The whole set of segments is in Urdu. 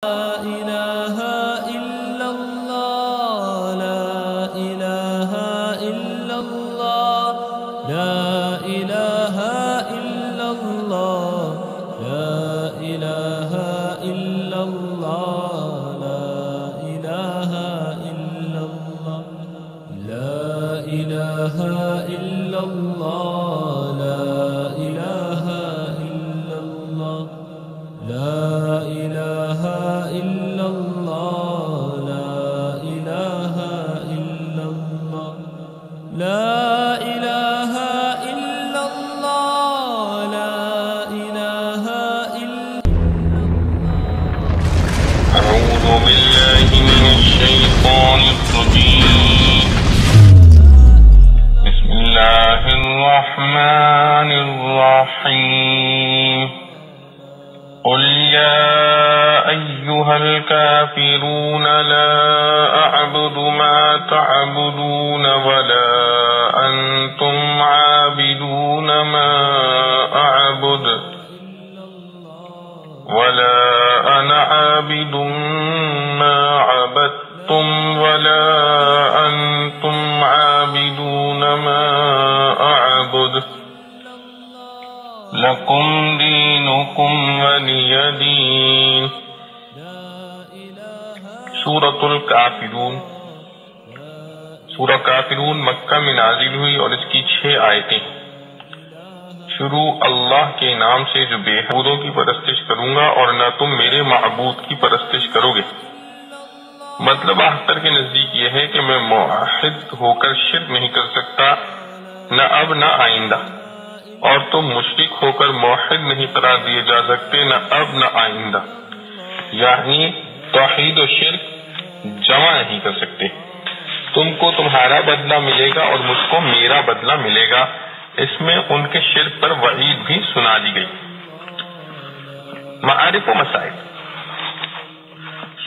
إله إلا الله لا إله إلا الله لا إله إلا الله لا إله إلا الله لا إله إلا الله لا إله إلا الله لا إله إلا الله لا إله إلا الله لا إله إلا الله لا إله إلا الله. أعوذ بالله من الشيطان الرجيم. بسم الله الرحمن الرحيم. قل يا أيها الكافرون لا أعبد ما تعبدون ولا أنتم عابدون ما أعبد ولا أنا عابد ما عبدتم ولا أنتم عابدون ما أعبد لکم دینکم ولی دین. سورۃ الکافرون. سورہ کافرون مکہ میں نازل ہوئی اور اس کی 6 آیتیں. شروع اللہ کے نام سے جو بے حدوں کی پرستش کروں گا اور نہ تم میرے معبود کی پرستش کرو گے. مطلب اختر کے نزدیک یہ ہے کہ میں موحد ہو کر شرک نہیں کر سکتا، نہ اب نہ آئندہ، اور تم مشرک ہو کر موحد نہیں قرار دیے جا سکتے، نہ اب نہ آئندہ. یعنی توحید و شرک جمع نہیں کر سکتے. تم کو تمہارا بدلہ ملے گا اور مجھ کو میرا بدلہ ملے گا. اس میں ان کے شرک پر وعید بھی سنا دی گئی. معارف و مسائل.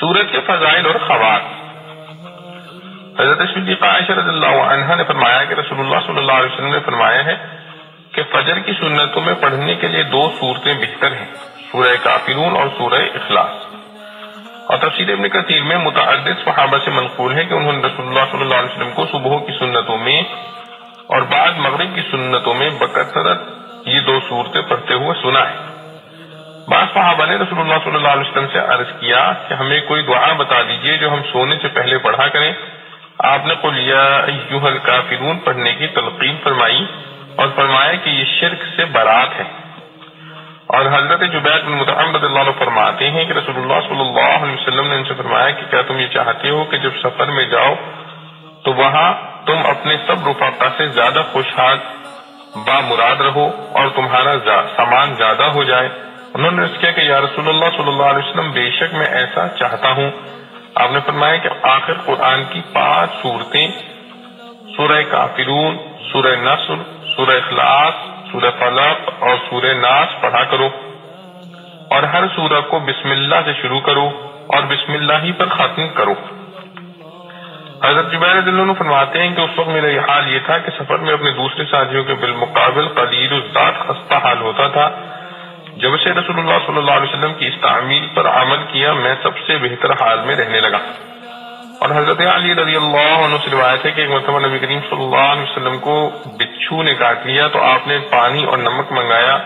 سورت کے فضائل اور خواص. حضرت صدیقہ عائشہ رضی اللہ عنہا نے فرمایا کہ رسول اللہ صلی اللہ علیہ وسلم نے فرمایا ہے کہ فجر کی سنتوں میں پڑھنے کے لیے 2 صورتیں بہتر ہیں، سورہ کافرون اور سورہ اخلاص. اور تفسیر ابن کثیر میں متعدد صحابہ سے منقول ہے کہ انہوں نے رسول اللہ صلی اللہ علیہ وسلم کو صبح کی سنتوں میں اور بعد مغرب کی سنتوں میں بکثرت یہ 2 صورتیں پڑھتے ہوئے سنا ہے. بعض صحابہ نے رسول اللہ صلی اللہ علیہ وسلم سے عرض کیا کہ ہمیں کوئی دعا بتا دیجئے جو ہم سونے سے پہلے پڑھا کریں. آپ نے قل یا ایھا الکافرون پڑھنے کی تلقین فرمائی اور فرمایا کہ یہ شرک سے برات ہے. اور حضرت جبیر بن مطعم رضی اللہ عنہ فرماتے ہیں کہ رسول اللہ صلی اللہ علیہ وسلم نے ان سے فرمایا کہ کیا تم یہ چاہتے ہو کہ جب سفر میں جاؤ تو وہاں تم اپنے سب رفقا سے زیادہ خوشحال بامراد رہو اور تمہارا سامان زیادہ ہو جائے؟ انہوں نے عرض کیا کہ یا رسول اللہ صلی اللہ علیہ وسلم بے شک میں ایسا چاہتا ہوں. آپ نے فرمایا کہ آخر قرآن کی 5 صورتیں سورہ کافرون، سورہ نصر، سورہ اخلاص، سورہ فلق اور سورہ ناس پڑھا کرو، اور ہر سورہ کو بسم اللہ سے شروع کرو اور بسم اللہ ہی پر ختم کرو. حضرت جبیر رضی اللہ عنہ فرماتے ہیں کہ اس وقت میرا یہ حال یہ تھا کہ سفر میں اپنے دوسرے ساتھیوں کے بالمقابل قلیل الذات خستہ حال ہوتا تھا. جب سے رسول اللہ صلی اللہ علیہ وسلم کی اس تعمیل پر عمل کیا میں سب سے بہتر حال میں رہنے لگا. اور حضرت علی رضی اللہ عنہ سے روایت ہے کہ ایک مرتبہ نبی کریم صلی اللہ علیہ وسلم کو بچھو نے کاٹ لیا تو آپ نے پانی اور نمک منگایا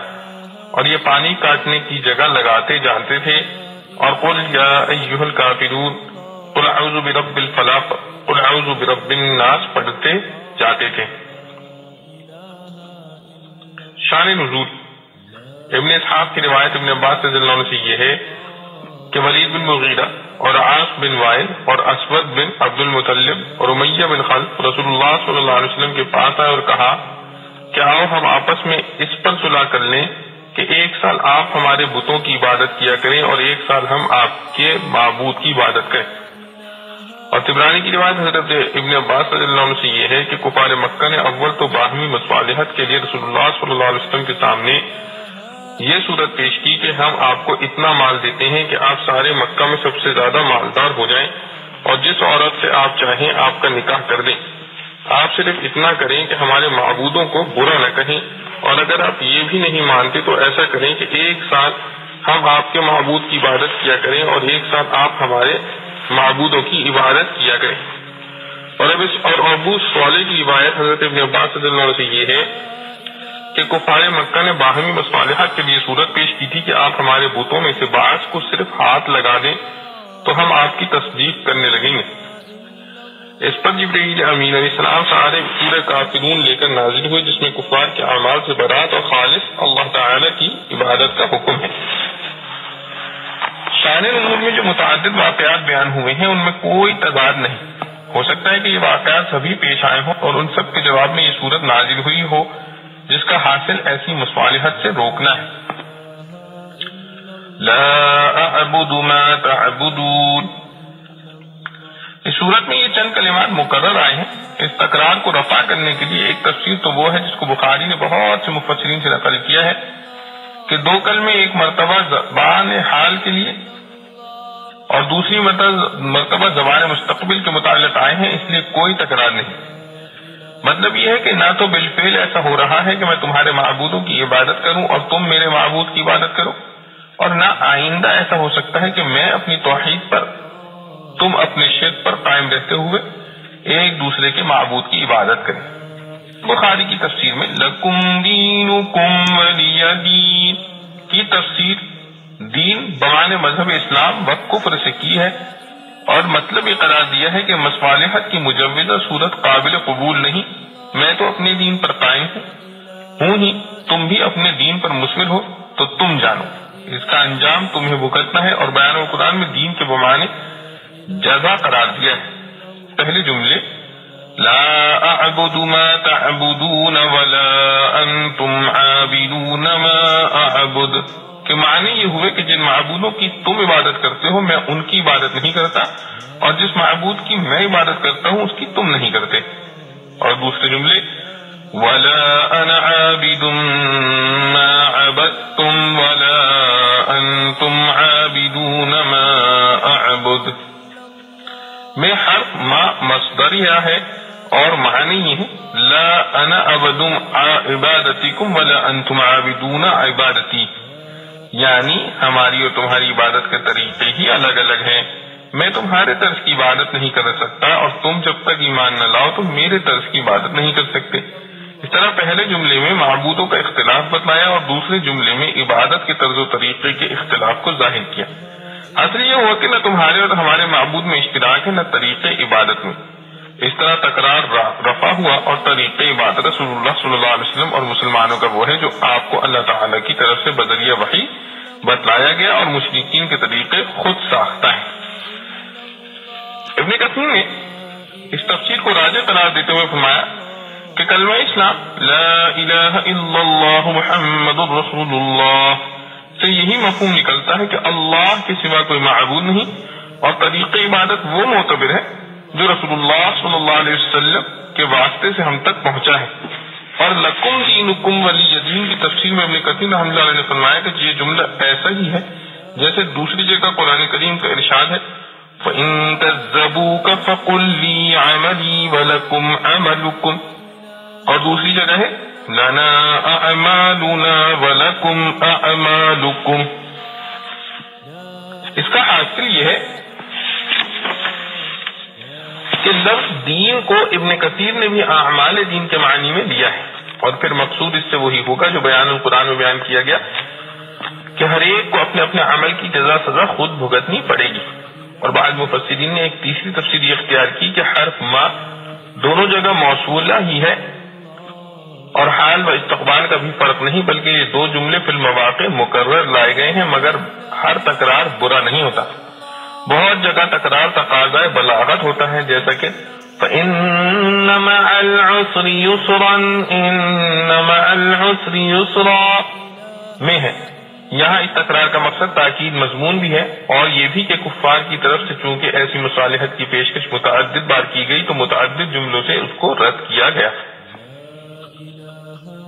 اور یہ پانی کاٹنے کی جگہ لگاتے جانتے تھے اور قل یا ایھا الکافرون قل اعوذ برب الفلق قل اعوذ برب الناس پڑھتے جاتے تھے. شان نزول. ابن اسحاق کی روایت ابن عباس رضی اللہ عنہ سے یہ ہے کہ ولید بن مغیرہ اور عاص بن وائل اور اسود بن عبد المطلب اور امیہ بن خلف رسول اللہ صلی اللہ علیہ وسلم کے پاس آئے اور کہا کہ آؤ ہم آپس میں اس پر صلح کر لیں کہ 1 سال آپ ہمارے بتوں کی عبادت کیا کریں اور 1 سال ہم آپ کے معبود کی عبادت کریں. اور طبرانی کی روایت حضرت ابن عباس رضی اللہ عنہ سے یہ ہے کہ کفار مکہ نے اول تو باہمی مصالحت کے لیے رسول اللہ صلی اللہ علیہ وسلم کے سامنے یہ صورت پیش کی کہ ہم آپ کو اتنا مال دیتے ہیں کہ آپ سارے مکہ میں سب سے زیادہ مالدار ہو جائیں اور جس عورت سے آپ چاہیں آپ کا نکاح کر دیں. آپ صرف اتنا کریں کہ ہمارے معبودوں کو برا نہ کہیں، اور اگر آپ یہ بھی نہیں مانتے تو ایسا کریں کہ 1 سال ہم آپ کے معبود کی عبادت کیا کریں اور ایک ساتھ آپ ہمارے معبودوں کی عبادت کیا کریں. اور ابو صالح کی روایت حضرت ابن عباس رضی اللہ عنہ سے یہ ہے کہ کفار مکہ نے باہمی مصالحت کے لیے صورت پیش کی تھی کہ آپ ہمارے بتوں میں سے بعض کو صرف ہاتھ لگا دیں تو ہم آپ کی تصدیق کرنے لگیں گے. اس پر جبرائیل امین علیہ السلام سورہ کافرون لے کر نازل ہوئے جس میں کفار کے اعمال سے برات اور خالص اللہ تعالی کی عبادت کا حکم ہے. شان نزول میں جو متعدد واقعات بیان ہوئے ہیں ان میں کوئی تضاد نہیں. ہو سکتا ہے کہ یہ واقعات سبھی پیش آئے ہوں اور ان سب کے جواب میں یہ صورت نازل ہوئی ہو جس کا حاصل ایسی مصالحت سے روکنا ہے. لا اعبد ما تعبدون. اس صورت میں یہ چند کلمات مقرر آئے ہیں. اس تکرار کو رفع کرنے کے لیے ایک تفسیر تو وہ ہے جس کو بخاری نے بہت سے مفسرین سے نقل کیا ہے کہ دو کلمے ایک مرتبہ زبان حال کے لیے اور دوسری مرتبہ زبان مستقبل کے متعلق آئے ہیں، اس لیے کوئی تکرار نہیں. مطلب یہ ہے کہ نہ تو بالفعل ایسا ہو رہا ہے کہ میں تمہارے معبودوں کی عبادت کروں اور تم میرے معبود کی عبادت کرو، اور نہ آئندہ ایسا ہو سکتا ہے کہ میں اپنی توحید پر تم اپنے شرک پر قائم رہتے ہوئے ایک دوسرے کے معبود کی عبادت کریں. بخاری کی تفسیر میں لکم دینکم ولی دین کی تفسیر دین بمعنی مذہب اسلام و کفر سے کی ہے اور مطلب یہ قرار دیا ہے کہ مصالحت کی مجوزہ صورت قابل قبول نہیں. میں تو اپنے دین پر قائم ہوں ہی، تم بھی اپنے دین پر مصر ہو تو تم جانو اس کا انجام تمہیں بھگتنا ہے. اور بیان القرآن میں دین کے بمعنی جزا قرار دیا ہے. پہلے جملے لا اعبد ما تعبدون ولا انتم عابدون ما اعبد کے معنی یہ ہوئے کہ جن معبودوں کی تم عبادت کرتے ہو میں ان کی عبادت نہیں کرتا اور جس معبود کی میں عبادت کرتا ہوں اس کی تم نہیں کرتے. اور دوسرے جملے ولا انا عابد ما عبدتم ولا انتم عابدون ما اعبد میں حرف ما مصدریہ ہے اور معنی یہ ہے لا انا عبد عبادتکم ولا انتم عابدون عبادتی، یعنی ہماری اور تمہاری عبادت کے طریقے ہی الگ الگ ہیں. میں تمہارے طرز کی عبادت نہیں کر سکتا اور تم جب تک ایمان نہ لاؤ تو میرے طرز کی عبادت نہیں کر سکتے. اس طرح پہلے جملے میں معبودوں کا اختلاف بتلایا اور دوسرے جملے میں عبادت کے طرز و طریقے کے اختلاف کو ظاہر کیا. اصل یہ ہوا کہ نہ تمہارے اور ہمارے معبود میں اشتراک ہے نہ طریقے عبادت میں. اس طرح تکرار رفع ہوا اور طریقے عبادت رسول اللہ صلی اللہ علیہ وسلم اور مسلمانوں کا وہ ہے جو آپ کو اللہ تعالیٰ کی طرف سے بذریعہ وحی بتلایا گیا اور مشرکین کے طریقے خود ساختہ ہیں. ابن کثیر نے اس تفسیر کو راجح قرار دیتے ہوئے فرمایا کہ کلمہ اسلام لا الہ الا اللہ محمد رسول اللہ سے یہی مفہوم نکلتا ہے کہ اللہ کے سوا کوئی معبود نہیں اور طریق عبادت وہ معتبر ہے جو رسول اللہ صلی اللہ علیہ وسلم کے واسطے سے ہم تک پہنچا ہے. اور لکم دینکم ولی دین کی تفسیر میں ابن کثیر رحمۃ اللہ علیہ نے فرمایا کہ یہ جملہ ایسا ہی ہے جیسے دوسری جگہ قرآن کریم کا ارشاد ہے فَإِن كَذَّبُوكَ فَقُلْ لِي عَمَلِي وَلَكُمْ عَمَلُكُمْ، اور دوسری جگہ ہے لَنَا أَعْمَالُنَا وَلَكُمْ أَعْمَالُكُمْ. اس کا حاصل یہ ہے کہ لفظ دین کو ابن کثیر نے بھی اعمال دین کے معنی میں لیا ہے اور پھر مقصود اس سے وہی ہوگا جو بیان القرآن میں بیان کیا گیا کہ ہر ایک کو اپنے اپنے عمل کی جزا سزا خود بھگتنی پڑے گی. اور بعض مفسرین نے ایک تیسری تفسیر یہ اختیار کی کہ حرف ما دونوں جگہ موصولہ ہی ہے اور حال و استقبال کا بھی فرق نہیں بلکہ یہ دو جملے فی المواقع مقرر لائے گئے ہیں مگر ہر تکرار برا نہیں ہوتا. بہت جگہ تکرار تقاضۂ بلاغت ہوتا ہے جیسا کہ فَإِنَّ مَعَ الْعُسْرِ يُسْرًا إِنَّ مَعَ الْعُسْرِ يُسْرًا میں ہے. یہاں اس تکرار کا مقصد تاکید مضمون بھی ہے اور یہ بھی کہ کفار کی طرف سے چونکہ ایسی مصالحت کی پیشکش متعدد بار کی گئی تو متعدد جملوں سے اس کو رد کیا گیا.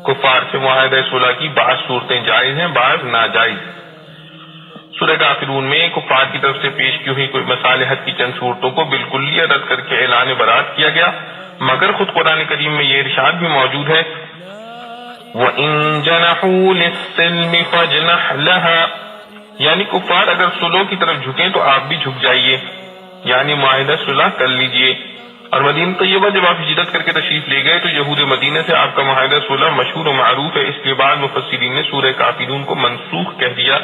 کفار سے معاہدہ صلح کی بعض صورتیں جائز ہیں بعض ناجائز. سورہ کافرون میں کفار کی طرف سے پیش کی ہوئی کوئی مصالحت کی چند صورتوں کو بالکلیہ رد کر کے اعلان برات کیا گیا مگر خود قرآن کریم میں یہ ارشاد بھی موجود ہے وَإِن جَنَحُوا لِلسِّلْمِ فَاجْنَحْ لَهَا یعنی کفار اگر صلح کی طرف جھکیں تو آپ بھی جھک جائیے، یعنی معاہدہ صلح کر لیجئے۔ اور مدینہ طیبہ جب آپ ہجرت کر کے تشریف لے گئے تو یہود مدینہ سے آپ کا معاہدہ صلح مشہور و معروف ہے، اس کے بعد مفسرین نے سورہ کافرون کو منسوخ کہہ دیا،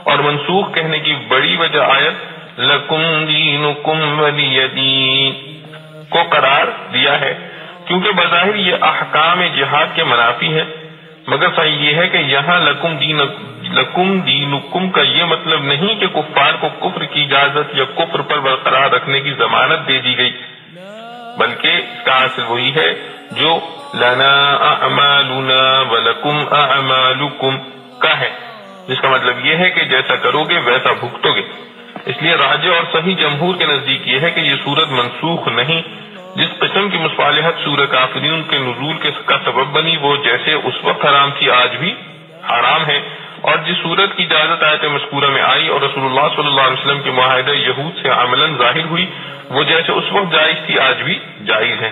اور منسوخ کہنے کی بڑی وجہ آیت لکم دینکم ولی دین کو قرار دیا ہے، کیونکہ بظاہر یہ احکام جہاد کے منافی ہے، مگر صحیح یہ ہے کہ یہاں لکم دینکم کا یہ مطلب نہیں کہ کفار کو کفر کی اجازت یا کفر پر برقرار رکھنے کی ضمانت دے دی گئی، بلکہ اس کا حاصل وہی ہے جو لنا اعمالنا ولکم اعمالکم کا ہے، جس کا مطلب یہ ہے کہ جیسا کرو گے ویسا بھگتو گے۔ اس لیے راجح اور صحیح جمہور کے نزدیک یہ ہے کہ یہ صورت منسوخ نہیں۔ جس قسم کی مصالحت سورہ کافرون کے نزول کا سبب بنی وہ جیسے اس وقت حرام تھی آج بھی حرام ہے، اور جس صورت کی اجازت آیت مذکورہ میں آئی اور رسول اللہ صلی اللہ علیہ وسلم کے معاہدہ یہود سے عملاً ظاہر ہوئی وہ جیسے اس وقت جائز تھی آج بھی جائز ہے۔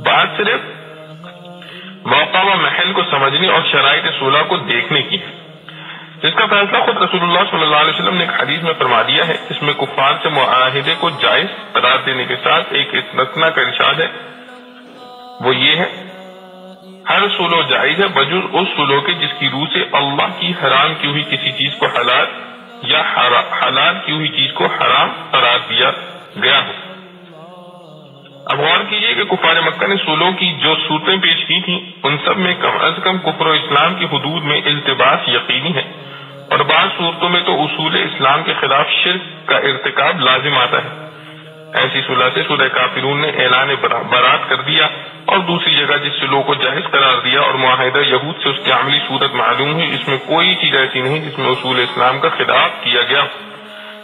بات صرف موقع و محل کو سمجھنے اور شرائط صلح کو دیکھنے کی ہے، جس کا فیصلہ خود رسول اللہ صلی اللہ علیہ وسلم نے ایک حدیث میں فرما دیا ہے۔ اس میں کفار سے معاہدے کو جائز قرار دینے کے ساتھ ایک استثناء کا ارشاد ہے، وہ یہ ہے ہر صلح جائز ہے بجز اس صلح کے جس کی روح سے اللہ کی حرام کی ہوئی کسی چیز کو حلال یا حلال کی ہوئی چیز کو حرام قرار دیا گیا ہو۔ اب غور کیجئے کہ کفار مکہ نے صلح کی جو صورتیں پیش کی تھیں ان سب میں کم از کم کفر و اسلام کی حدود میں التباس یقینی ہے، اور بعض صورتوں میں تو اصول اسلام کے خلاف شرک کا ارتکاب لازم آتا ہے۔ ایسی صلح سے سورہ کافرون نے اعلان برات کر دیا، اور دوسری جگہ جس صلح کو جائز قرار دیا اور معاہدہ یہود سے اس کی عملی صورت معلوم ہوئی، اس میں کوئی چیز ایسی نہیں جس میں اصول اسلام کا خلاف کیا گیا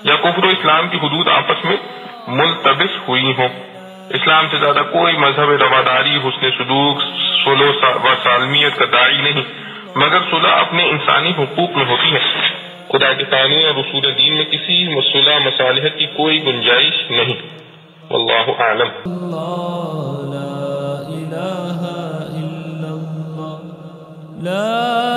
یا کفر و اسلام کی حدود آپس میں ملتبس ہوئی ہوں۔ اسلام سے زیادہ کوئی مذہب رواداری، حسن سلوک، صلح و سالمیت کا داعی نہیں، مگر صلح اپنے انسانی حقوق میں ہوتی ہے۔ خدا کے قانون اور اصول دین میں کسی صلح مصالحت کی کوئی گنجائش نہیں۔ واللہ اعلم۔ لا